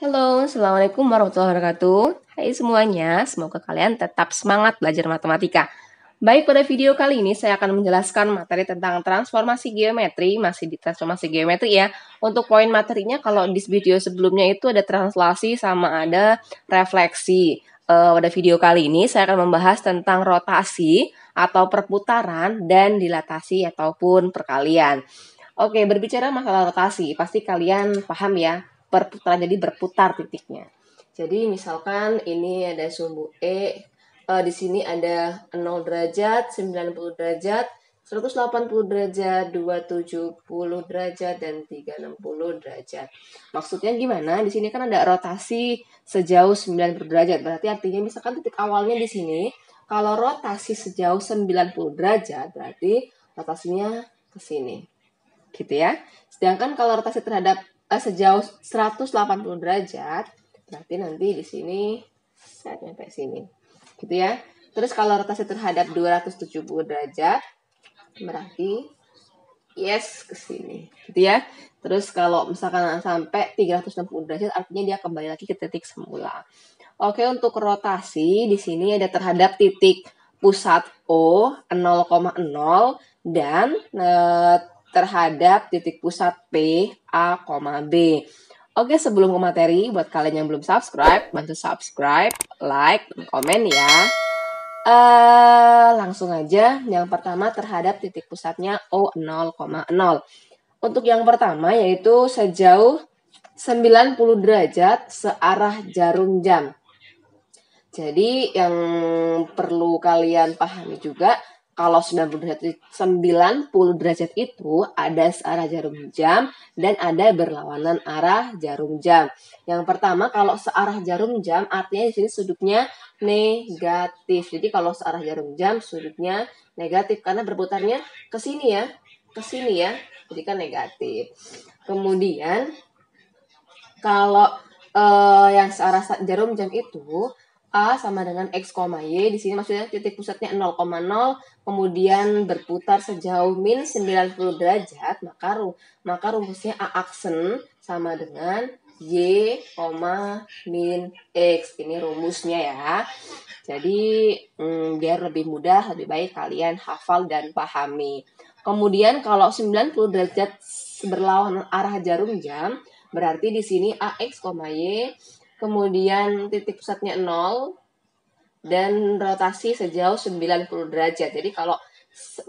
Halo, Assalamualaikum warahmatullahi wabarakatuh. Hai semuanya, semoga kalian tetap semangat belajar matematika. Baik, pada video kali ini saya akan menjelaskan materi tentang transformasi geometri, masih di transformasi geometri ya. Untuk poin materinya, kalau di video sebelumnya itu ada translasi sama ada refleksi. Pada video kali ini saya akan membahas tentang rotasi atau perputaran dan dilatasi ataupun perkalian. Oke, berbicara masalah rotasi, pasti kalian paham ya, perputaran jadi berputar titiknya. Jadi misalkan ini ada sumbu di sini ada 0 derajat, 90 derajat, 180 derajat, 270 derajat, dan 360 derajat. Maksudnya gimana? Di sini kan ada rotasi sejauh 90 derajat. Berarti artinya misalkan titik awalnya di sini, kalau rotasi sejauh 90 derajat, berarti rotasinya ke sini. Gitu ya. Sedangkan kalau rotasi terhadap sejauh 180 derajat, berarti nanti di sini saya sampai sini. Gitu ya. Terus kalau rotasi terhadap 270 derajat, berarti yes ke sini. Gitu ya. Terus kalau misalkan sampai 360 derajat, artinya dia kembali lagi ke titik semula. Oke, untuk rotasi di sini ada terhadap titik pusat O 0,0 dan terhadap titik pusat P, A, B. Oke, sebelum ke materi, buat kalian yang belum subscribe, bantu subscribe, like, dan komen ya. Langsung aja, yang pertama terhadap titik pusatnya O 0,0. Untuk yang pertama yaitu sejauh 90 derajat searah jarum jam. Jadi yang perlu kalian pahami juga, kalau 90 derajat itu ada searah jarum jam dan ada berlawanan arah jarum jam. Yang pertama, kalau searah jarum jam artinya di sini sudutnya negatif. Jadi kalau searah jarum jam sudutnya negatif karena berputarnya ke sini ya. Ke sini ya. Jadi kan negatif. Kemudian kalau yang searah jarum jam itu A sama dengan X, Y. Di sini maksudnya titik pusatnya 0,0, kemudian berputar sejauh min 90 derajat, maka rumusnya A aksen sama dengan Y, min X. Ini rumusnya ya. Jadi biar lebih mudah, lebih baik kalian hafal dan pahami. Kemudian kalau 90 derajat berlawanan arah jarum jam, berarti di sini AX, Y, kemudian titik pusatnya 0 dan rotasi sejauh 90 derajat. Jadi kalau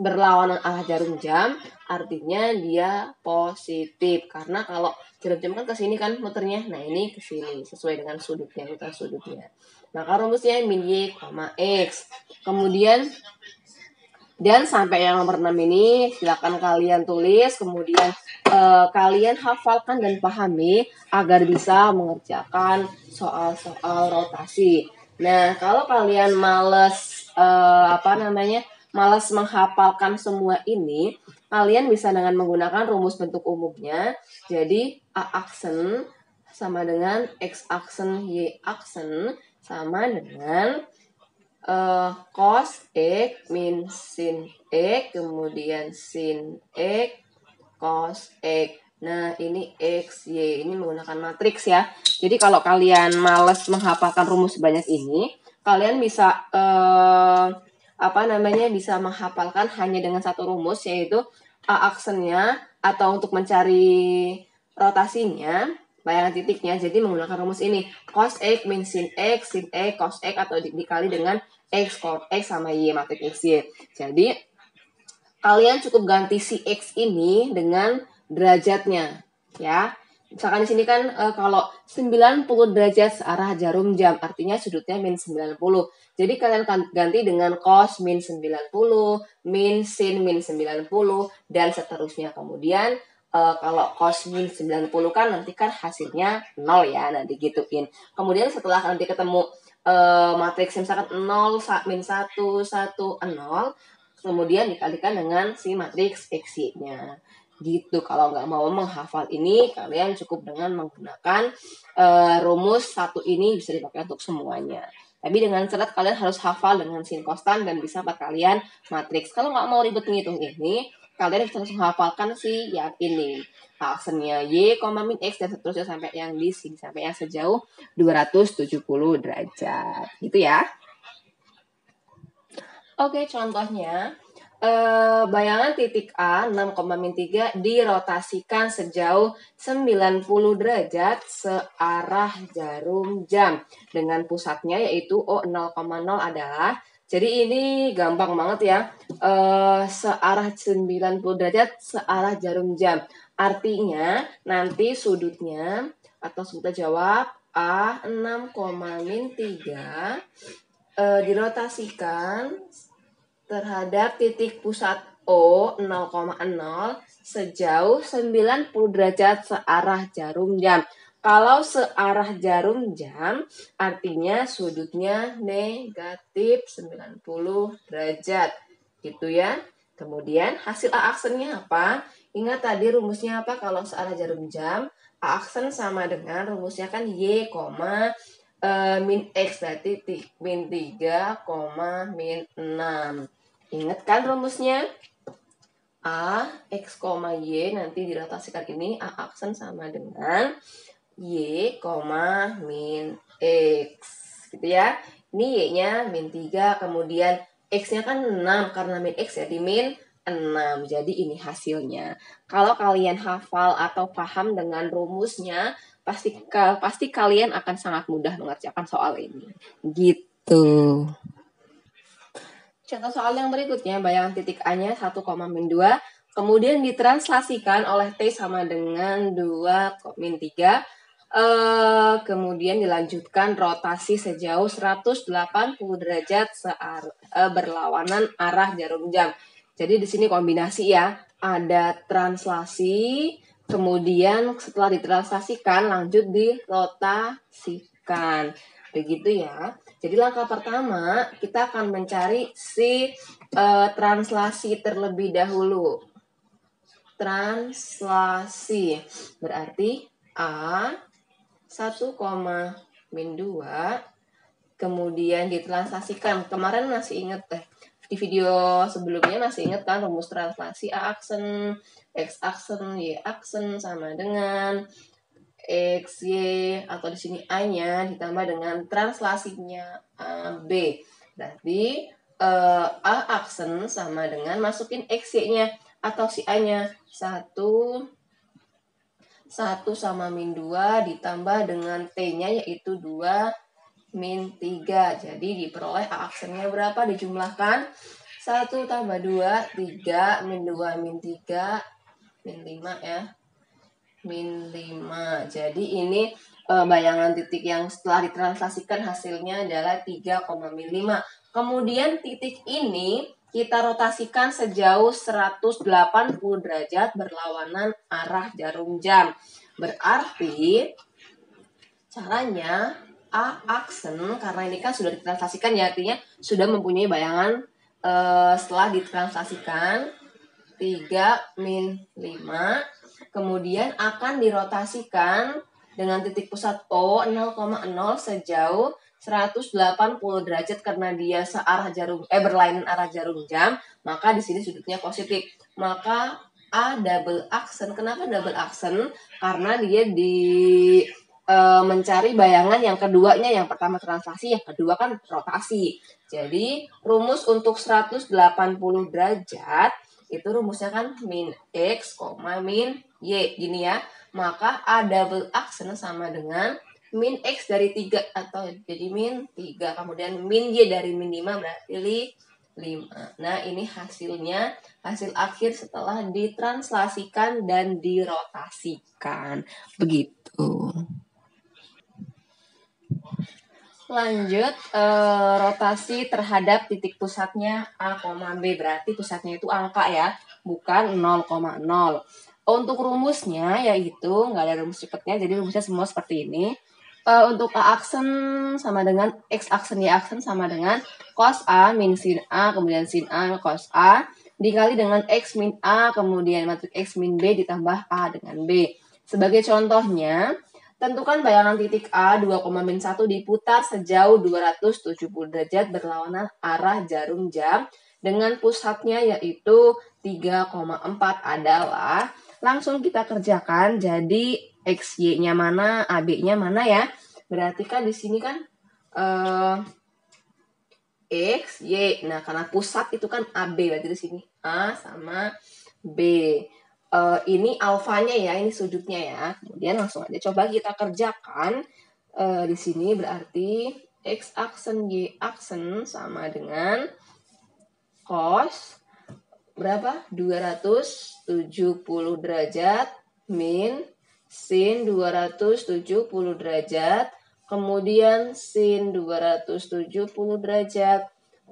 berlawanan arah jarum jam artinya dia positif karena kalau jarum jam kan ke sini kan muternya. Nah, ini ke sini sesuai dengan sudutnya, muter sudutnya. Maka rumusnya min Y, X. Kemudian dan sampai yang nomor 6 ini silakan kalian tulis, kemudian kalian hafalkan dan pahami agar bisa mengerjakan soal-soal rotasi. Nah, kalau kalian males malas menghafalkan semua ini, kalian bisa dengan menggunakan rumus bentuk umumnya. Jadi A aksen sama dengan X aksen, Y aksen sama dengan cos X min sin X, kemudian sin X, cos X. Nah, ini X, Y. Ini menggunakan matriks ya. Jadi kalau kalian males menghafalkan rumus sebanyak ini, kalian bisa bisa menghafalkan hanya dengan satu rumus, yaitu A aksennya, atau untuk mencari rotasinya, bayangan titiknya, jadi menggunakan rumus ini. Cos X min sin X, cos X, atau dikali dengan X, cos X sama Y, matriks Y. Jadi, kalian cukup ganti si X ini dengan derajatnya, ya. Misalkan di sini kan kalau 90 derajat searah jarum jam, artinya sudutnya min 90. Jadi kalian ganti dengan cos min 90, min sin min 90, dan seterusnya. Kemudian kalau cos min 90 kan nanti kan hasilnya 0 ya, nanti gituin. Kemudian setelah nanti ketemu matriks misalkan 0, min 1, 1, 0, kemudian dikalikan dengan si matriks X-nya. Gitu. Kalau nggak mau menghafal ini, kalian cukup dengan menggunakan rumus satu ini, bisa dipakai untuk semuanya. Tapi dengan syarat kalian harus hafal dengan sin konstan dan bisa perkalian matriks. Kalau nggak mau ribet ngitung ini, kalian bisa langsung hafalkan sih yang ini. Aksennya Y, min X, dan seterusnya sampai yang di sini, sampai yang sejauh 270 derajat. Gitu ya. Oke, contohnya, bayangan titik A 6,3 dirotasikan sejauh 90 derajat searah jarum jam. Dengan pusatnya yaitu O 0,0 adalah, jadi ini gampang banget ya, searah 90 derajat searah jarum jam. Artinya nanti sudutnya, atau kita jawab A 6,3 dirotasikan terhadap titik pusat O 0,0 sejauh 90 derajat searah jarum jam. Kalau searah jarum jam, artinya sudutnya negatif 90 derajat. Gitu ya. Kemudian hasil A aksennya apa? Ingat tadi rumusnya apa kalau searah jarum jam? A aksen sama dengan rumusnya kan Y, min X, berarti min 3, min 6. Ingat kan rumusnya? A, X, Y nanti dirotasikan ini A aksen sama dengan Y, min X. Gitu ya. Ini Y-nya min 3, kemudian X-nya kan 6, karena min X jadi min 6. Jadi ini hasilnya. Kalau kalian hafal atau paham dengan rumusnya, pasti kalian akan sangat mudah mengerjakan soal ini. Gitu. Contoh soal yang berikutnya, bayangan titik A-nya 1, min 2, kemudian ditranslasikan oleh T sama dengan 2, min 3, kemudian dilanjutkan rotasi sejauh 180 derajat berlawanan arah jarum jam. Jadi di sini kombinasi ya, ada translasi, kemudian setelah ditranslasikan lanjut dirotasikan. Begitu ya. Jadi langkah pertama kita akan mencari si translasi terlebih dahulu. Translasi berarti A 1, min 2 kemudian ditranslasikan. Kemarin masih ingat di video sebelumnya masih ingat kan rumus translasi A aksen, X aksen, Y aksen sama dengan X, Y, atau di sini A-nya ditambah dengan translasinya B. Berarti A aksen sama dengan masukin X, Y-nya atau si A-nya 1 sama min 2 ditambah dengan T-nya yaitu 2 min 3. Jadi diperoleh A aksennya berapa? Dijumlahkan 1 tambah 2, 3, min 2, min 3, min 5 ya. Min 5. Jadi ini bayangan titik yang setelah ditranslasikan hasilnya adalah 3, min 5. Kemudian titik ini kita rotasikan sejauh 180 derajat berlawanan arah jarum jam. Berarti caranya A aksen, karena ini kan sudah ditranslasikan ya, artinya sudah mempunyai bayangan setelah ditranslasikan 3, min 5. Kemudian akan dirotasikan dengan titik pusat O 0,0 sejauh 180 derajat karena dia berlainan arah jarum jam, maka di sini sudutnya positif. Maka A double aksen. Kenapa double aksen? Karena dia mencari bayangan yang keduanya, yang pertama translasi, yang kedua kan rotasi. Jadi rumus untuk 180 derajat itu rumusnya kan min X, min Y, gini ya. Maka A double aksen sama dengan min X dari 3 atau jadi min 3. Kemudian min Y dari min 5 berarti 5. Nah ini hasilnya, hasil akhir setelah ditranslasikan dan dirotasikan. Begitu. Lanjut, rotasi terhadap titik pusatnya A, B. Berarti pusatnya itu angka ya, bukan 0,0. Untuk rumusnya yaitu, nggak ada rumus cepatnya, jadi rumusnya semua seperti ini. Untuk A aksen sama dengan X aksen, Y aksen sama dengan cos A min sin A, kemudian sin A cos A, dikali dengan X min A, kemudian matriks X min B ditambah A dengan B. Sebagai contohnya, tentukan bayangan titik A 2, min 1 diputar sejauh 270 derajat berlawanan arah jarum jam dengan pusatnya yaitu 3,4 adalah, langsung kita kerjakan. Jadi XY-nya mana, AB-nya mana ya? Berarti kan di sini kan X, Y. Nah, karena pusat itu kan AB, berarti di sini A sama B. Ini alfanya ya, ini sudutnya ya. Kemudian langsung aja coba kita kerjakan. Di sini berarti X aksen Y aksen sama dengan cos berapa? 270 derajat min sin 270 derajat, kemudian sin 270 derajat,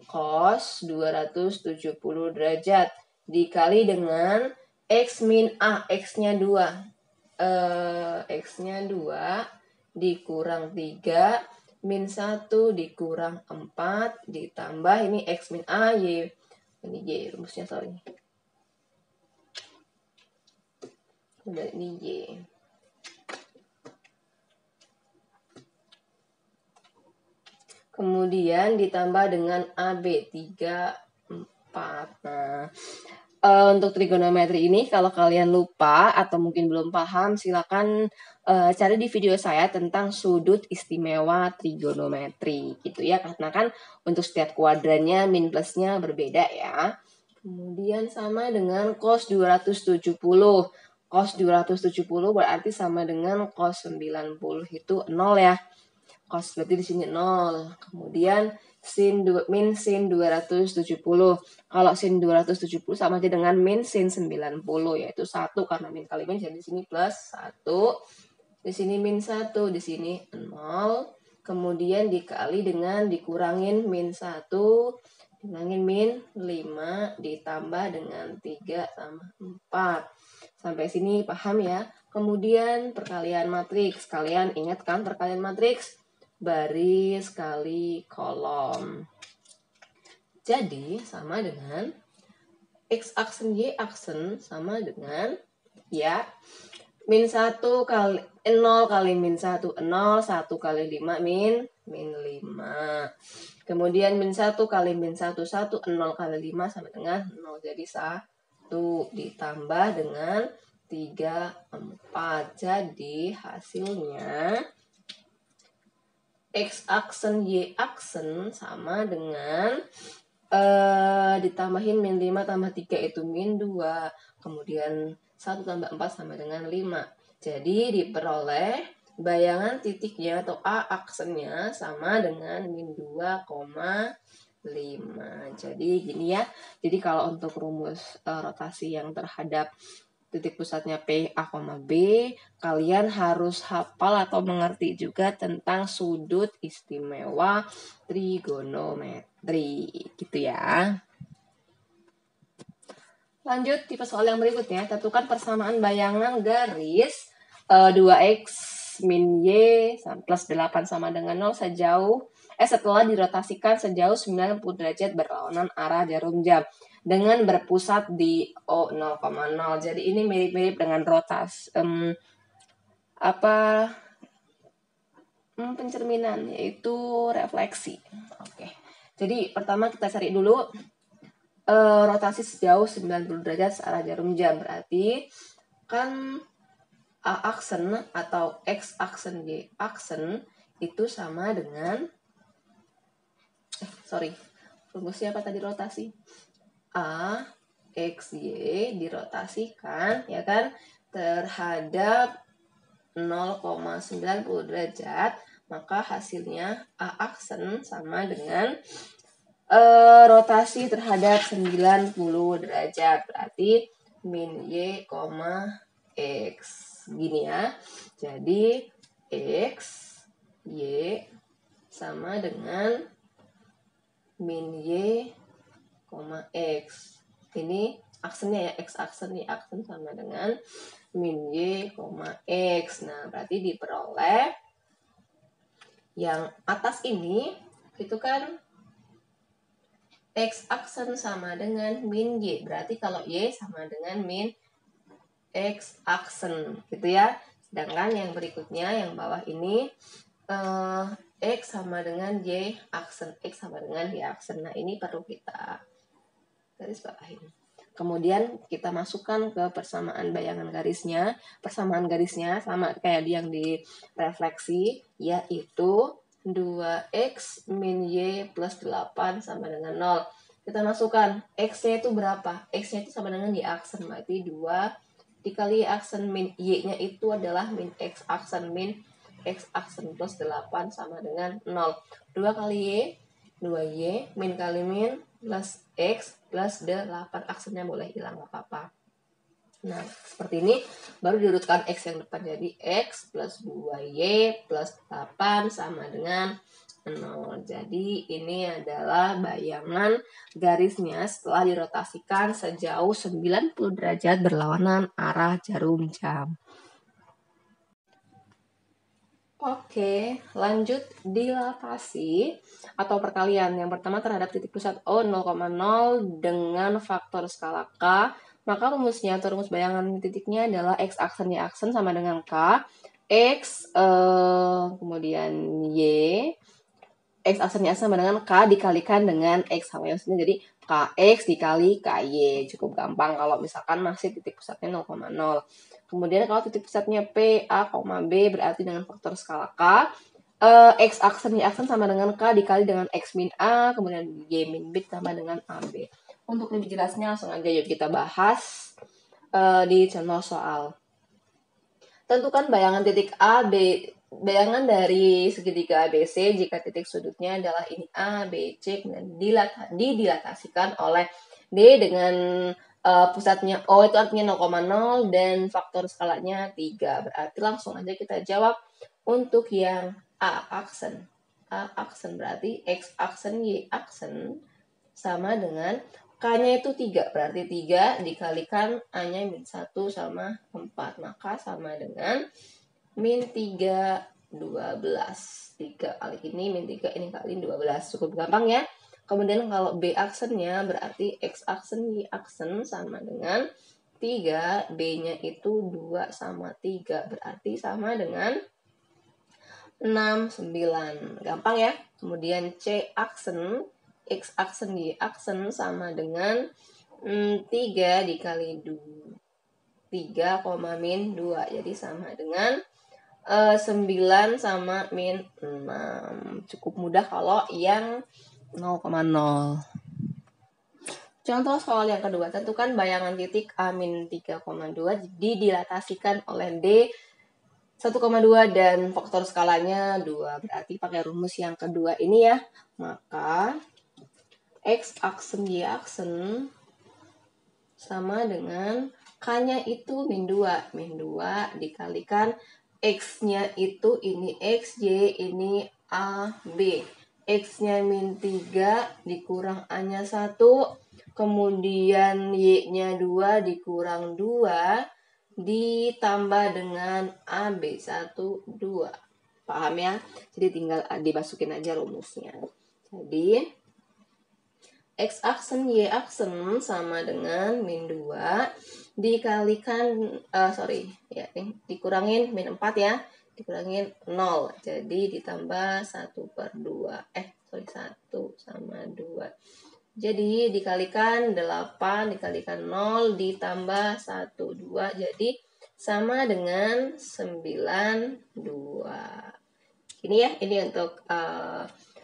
cos 270 derajat, dikali dengan X min A, X-nya 2. X-nya 2 dikurang 3, min 1 dikurang 4, ditambah ini X min A, Y. Ini Y rumusnya, sorry. Udah, ini Y. Kemudian ditambah dengan AB 3, 4. Nah, untuk trigonometri ini kalau kalian lupa atau mungkin belum paham, silakan cari di video saya tentang sudut istimewa trigonometri gitu ya. Karena kan untuk setiap kuadrannya min plusnya berbeda ya. Kemudian sama dengan cos 270. Cos 270 berarti sama dengan cos 90 itu 0 ya. Cos berarti di sini 0. Kemudian min sin 270. Kalau sin 270 sama aja dengan min sin 90, yaitu 1 karena min kali min, jadi di sini plus 1. Di sini min 1, di sini 0. Kemudian dikali dengan dikurangin min 1, dikurangin min 5, ditambah dengan 3 sama 4. Sampai sini paham ya? Kemudian perkalian matriks. Kalian ingat kan perkalian matriks? Baris kali kolom. Jadi sama dengan X aksen Y aksen sama dengan ya min 1 kali 0 kali min 1 0, 1 kali 5 min 5. Kemudian min 1 kali min 1 1, 0 kali 5 sama dengan 0, jadi 1 ditambah dengan 3, 4. Jadi hasilnya X aksen Y aksen sama dengan ditambahin min 5 tambah 3 itu min 2. Kemudian 1 tambah 4 sama dengan 5. Jadi diperoleh bayangan titiknya atau A aksennya sama dengan min 2,5. Jadi gini ya. Jadi kalau untuk rumus rotasi yang terhadap titik pusatnya P, A, B, kalian harus hafal atau mengerti juga tentang sudut istimewa trigonometri, gitu ya. Lanjut tipe soal yang berikutnya, tentukan persamaan bayangan garis 2x min y plus 8 sama dengan 0 setelah dirotasikan sejauh 90 derajat berlawanan arah jarum jam dengan berpusat di O 0,0. Jadi ini mirip-mirip dengan pencerminan, yaitu refleksi. Oke. Jadi pertama kita cari dulu rotasi sejauh 90 derajat searah jarum jam. Berarti kan A aksen atau X aksen Y aksen itu sama dengan rumusnya apa tadi rotasi? A, X, Y dirotasikan ya kan terhadap 0,90 derajat, maka hasilnya A aksen sama dengan rotasi terhadap 90 derajat, berarti min Y, X. Gini ya. Jadi X, Y sama dengan min Y, X. Ini aksennya ya, X aksen, Y aksen sama dengan min Y, X. Nah, berarti diperoleh yang atas ini itu kan X aksen sama dengan min Y. Berarti kalau Y sama dengan min X aksen gitu ya. Sedangkan yang berikutnya yang bawah ini X sama dengan Y aksen, X sama dengan Y aksen. Nah, ini perlu kita garis bawahin. Kemudian kita masukkan ke persamaan bayangan garisnya. Persamaan garisnya sama kayak yang di refleksi, yaitu 2x min y plus 8 sama dengan 0. Kita masukkan x-nya itu berapa? X-nya itu sama dengan y aksen, berarti 2 dikali y aksen min y-nya itu adalah min x aksen min x aksen plus 8 sama dengan 0. 2 kali y, 2y, min kali min, plus x, plus 8. Aksennya boleh hilang, gak apa-apa. Nah, seperti ini, baru diurutkan x yang depan. Jadi, x plus 2y plus 8 sama dengan 0. Jadi, ini adalah bayangan garisnya setelah dirotasikan sejauh 90 derajat berlawanan arah jarum jam. Oke, lanjut dilatasi atau perkalian. Yang pertama terhadap titik pusat O 0,0 dengan faktor skala K. Maka rumusnya atau rumus bayangan titiknya adalah X aksen Y aksen sama dengan K. X kemudian Y. X aksen Y aksen sama dengan K dikalikan dengan X sama Y. Jadi KX dikali KY. Cukup gampang kalau misalkan masih titik pusatnya 0,0. Kemudian kalau titik pusatnya P, A, B berarti dengan faktor skala K. X aksen, Y aksen sama dengan K dikali dengan X min A, kemudian Y min B sama dengan AB. Untuk lebih jelasnya langsung aja yuk kita bahas di contoh soal. Tentukan bayangan titik A, B, bayangan dari segitiga ABC jika titik sudutnya adalah ini A, B, C, dan didilatasikan oleh D dengan pusatnya O itu artinya 0,0 dan faktor skalanya 3. Berarti langsung aja kita jawab untuk yang A aksen. A aksen berarti X aksen Y aksen sama dengan K-nya itu 3. Berarti 3 dikalikan A-nya min 1 sama 4. Maka sama dengan min 3, 12. 3 kali ini min 3, ini kali 12. Cukup gampang ya. Kemudian kalau B aksennya berarti X aksen Y aksen sama dengan 3, B-nya itu 2 sama 3, berarti sama dengan 6, 9. Gampang ya. Kemudian C aksen, X aksen Y aksen sama dengan 3 dikali 3, min 2. Jadi sama dengan 9 sama min 6. Cukup mudah kalau yang 0,0. Contoh soal yang kedua, tentukan bayangan titik A-3,2 didilatasikan oleh D 1,2 dan faktor skalanya 2. Berarti pakai rumus yang kedua ini ya. Maka X aksen Y aksen sama dengan K-nya itu min 2. Min 2 dikalikan X-nya itu ini X, Y, ini A, B. X-nya min 3 dikurang A-nya 1, kemudian Y-nya 2 dikurang 2, ditambah dengan AB 1, 2. Paham ya? Jadi tinggal dimasukin aja rumusnya. Jadi, X aksen Y aksen sama dengan min 2 dikalikan, dikurangin min 4 ya. Dikurangin 0, jadi ditambah 1/2, 1 sama 2, jadi dikalikan 8 dikalikan 0 ditambah 1, 2, jadi sama dengan 92. Ini ya, ini untuk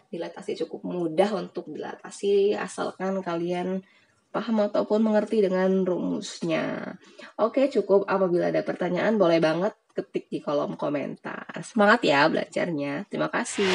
dilatasi. Cukup mudah untuk dilatasi asalkan kalian paham ataupun mengerti dengan rumusnya. Oke, cukup. Apabila ada pertanyaan boleh banget ketik di kolom komentar. Semangat ya belajarnya. Terima kasih.